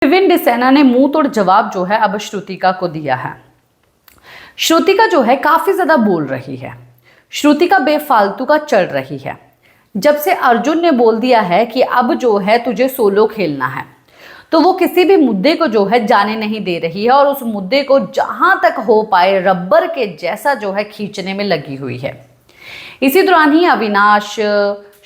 Woven Dsena ने मुंह तोड़ जवाब जो है अब श्रुतिका को दिया है। श्रुतिका जो है काफी ज्यादा बोल रही है, श्रुतिका बेफालतू का चढ़ रही है। जब से अर्जुन ने बोल दिया है कि अब जो है तुझे सोलो खेलना है, तो वो किसी भी मुद्दे को जो है जाने नहीं दे रही है और उस मुद्दे को जहां तक हो पाए रबर के जैसा जो है खींचने में लगी हुई है। इसी दौरान ही अविनाश,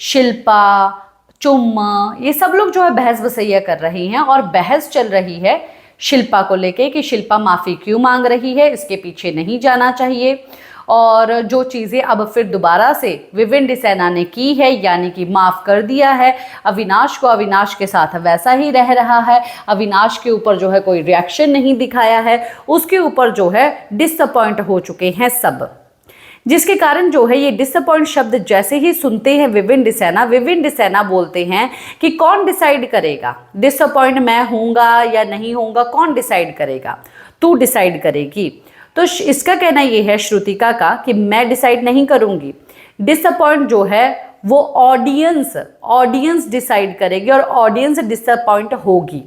शिल्पा, चुम, ये सब लोग जो है बहस बसैया कर रही हैं और बहस चल रही है शिल्पा को लेके कि शिल्पा माफ़ी क्यों मांग रही है, इसके पीछे नहीं जाना चाहिए। और जो चीज़ें अब फिर दोबारा से विविन डिसेना ने की है, यानी कि माफ़ कर दिया है अविनाश को, अविनाश के साथ वैसा ही रह रहा है, अविनाश के ऊपर जो है कोई रिएक्शन नहीं दिखाया है, उसके ऊपर जो है डिसअपॉइंट हो चुके हैं सब। जिसके कारण जो है ये डिसअपॉइंट शब्द जैसे ही सुनते हैं विविन डिसेना बोलते हैं कि कौन डिसाइड करेगा, डिसअपॉइंट मैं होऊंगा या नहीं होऊंगा, कौन डिसाइड करेगा, तू डिसाइड करेगी। तो इसका कहना ये है श्रुतिका का कि मैं डिसाइड नहीं करूंगी, डिसअपॉइंट जो है वो ऑडियंस डिसाइड करेगी और ऑडियंस डिसअपॉइंट होगी।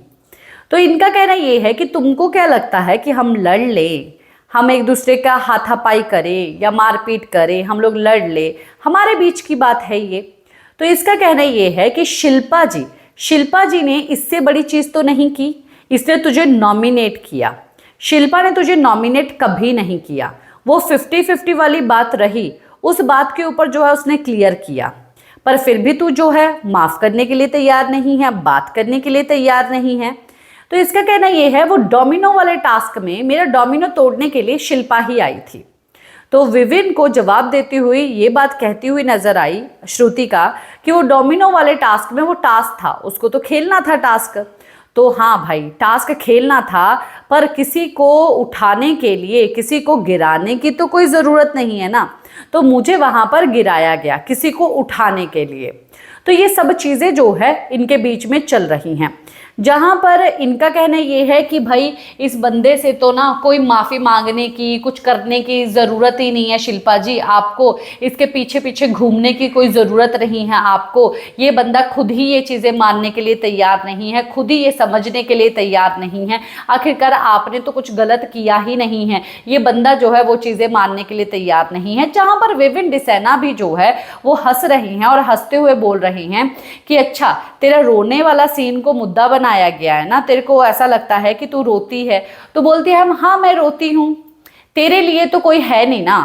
तो इनका कहना ये है कि तुमको क्या लगता है कि हम लड़ लें, हम एक दूसरे का हाथापाई करें या मारपीट करें, हम लोग लड़ ले, हमारे बीच की बात है ये। तो इसका कहना ये है कि शिल्पा जी ने इससे बड़ी चीज़ तो नहीं की, इसने तुझे नॉमिनेट किया। शिल्पा ने तुझे नॉमिनेट कभी नहीं किया, वो 50-50 वाली बात रही, उस बात के ऊपर जो है उसने क्लियर किया, पर फिर भी तू जो है माफ़ करने के लिए तैयार नहीं है, बात करने के लिए तैयार नहीं है। तो इसका कहना यह है वो डोमिनो वाले टास्क में मेरा डोमिनो तोड़ने के लिए शिल्पा ही आई थी। तो विविन को जवाब देती हुई ये बात कहती हुई नजर आई श्रुतिका कि वो डोमिनो वाले टास्क में वो टास्क था, उसको तो खेलना था टास्क। तो हाँ भाई, टास्क खेलना था, पर किसी को उठाने के लिए, किसी को गिराने की तो कोई ज़रूरत नहीं है ना, तो मुझे वहाँ पर गिराया गया किसी को उठाने के लिए। तो ये सब चीज़ें जो है इनके बीच में चल रही हैं, जहाँ पर इनका कहना ये है कि भाई इस बंदे से तो ना कोई माफ़ी मांगने की, कुछ करने की ज़रूरत ही नहीं है शिल्पा जी, आपको इसके पीछे पीछे घूमने की कोई ज़रूरत नहीं है, आपको ये बंदा खुद ही ये चीज़ें मानने के लिए तैयार नहीं है, खुद ही ये समझने के लिए तैयार नहीं है, आखिरकार आपने तो कुछ गलत किया ही नहीं है, ये बंदा जो है वो चीज़ें मानने के लिए तैयार नहीं है। जहाँ पर विविन डिसेना भी जो है वो हंस रही हैं और हंसते हुए बोल रही हैं कि अच्छा तेरा रोने वाला सीन को मुद्दा बनाया गया है ना, तेरे को ऐसा लगता है कि तू रोती है, तो बोलती है हाँ मैं रोती हूँ, तेरे लिए तो कोई है नहीं ना,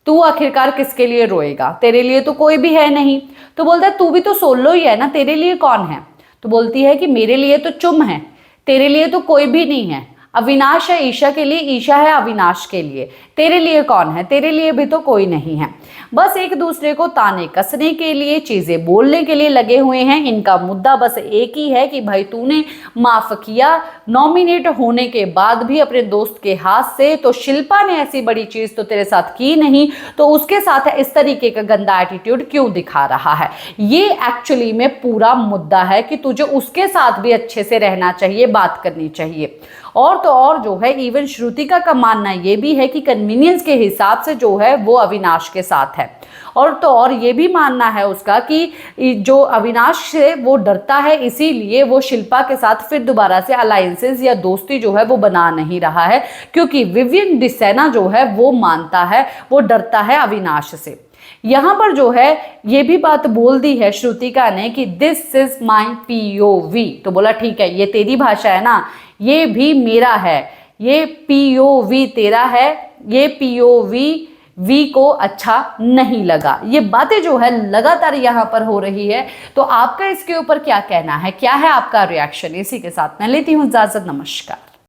तू आखिरकार किसके लिए रोएगा, तेरे लिए तो कोई भी है नहीं। तो बोलता है तू भी तो सोलो ही है ना, तेरे लिए कौन है। तो बोलती है कि मेरे लिए तो चुम है, तेरे लिए तो कोई भी नहीं है, अविनाश है ईशा के लिए, ईशा है अविनाश के लिए, तेरे लिए कौन है, तेरे लिए भी तो कोई नहीं है। बस एक दूसरे को ताने कसने के लिए, चीज़ें बोलने के लिए लगे हुए हैं। इनका मुद्दा बस एक ही है कि भाई तूने माफ़ किया नॉमिनेट होने के बाद भी अपने दोस्त के हाथ से, तो शिल्पा ने ऐसी बड़ी चीज़ तो तेरे साथ की नहीं, तो उसके साथ इस तरीके का गंदा एटीट्यूड क्यों दिखा रहा है। ये एक्चुअली में पूरा मुद्दा है कि तुझे उसके साथ भी अच्छे से रहना चाहिए, बात करनी चाहिए। और तो और जो है इवन श्रुतिका का मानना ये भी है कि कन्वीनियंस के हिसाब से जो है वो अविनाश के साथ है, और तो और ये भी मानना है उसका कि जो अविनाश से वो डरता है, इसीलिए वो शिल्पा के साथ फिर दोबारा से अलायंसेस या दोस्ती जो है वो बना नहीं रहा है, क्योंकि विविन डिसेना जो है वो मानता है, वो डरता है अविनाश से। यहाँ पर जो है ये भी बात बोल दी है श्रुतिका ने कि दिस इज माई POV। तो बोला ठीक है, ये तेरी भाषा है ना, ये भी मेरा है, ये POV तेरा है, ये POV को अच्छा नहीं लगा। ये बातें जो है लगातार यहाँ पर हो रही है। तो आपका इसके ऊपर क्या कहना है, क्या है आपका रिएक्शन? इसी के साथ मैं लेती हूँ इजाजत, नमस्कार।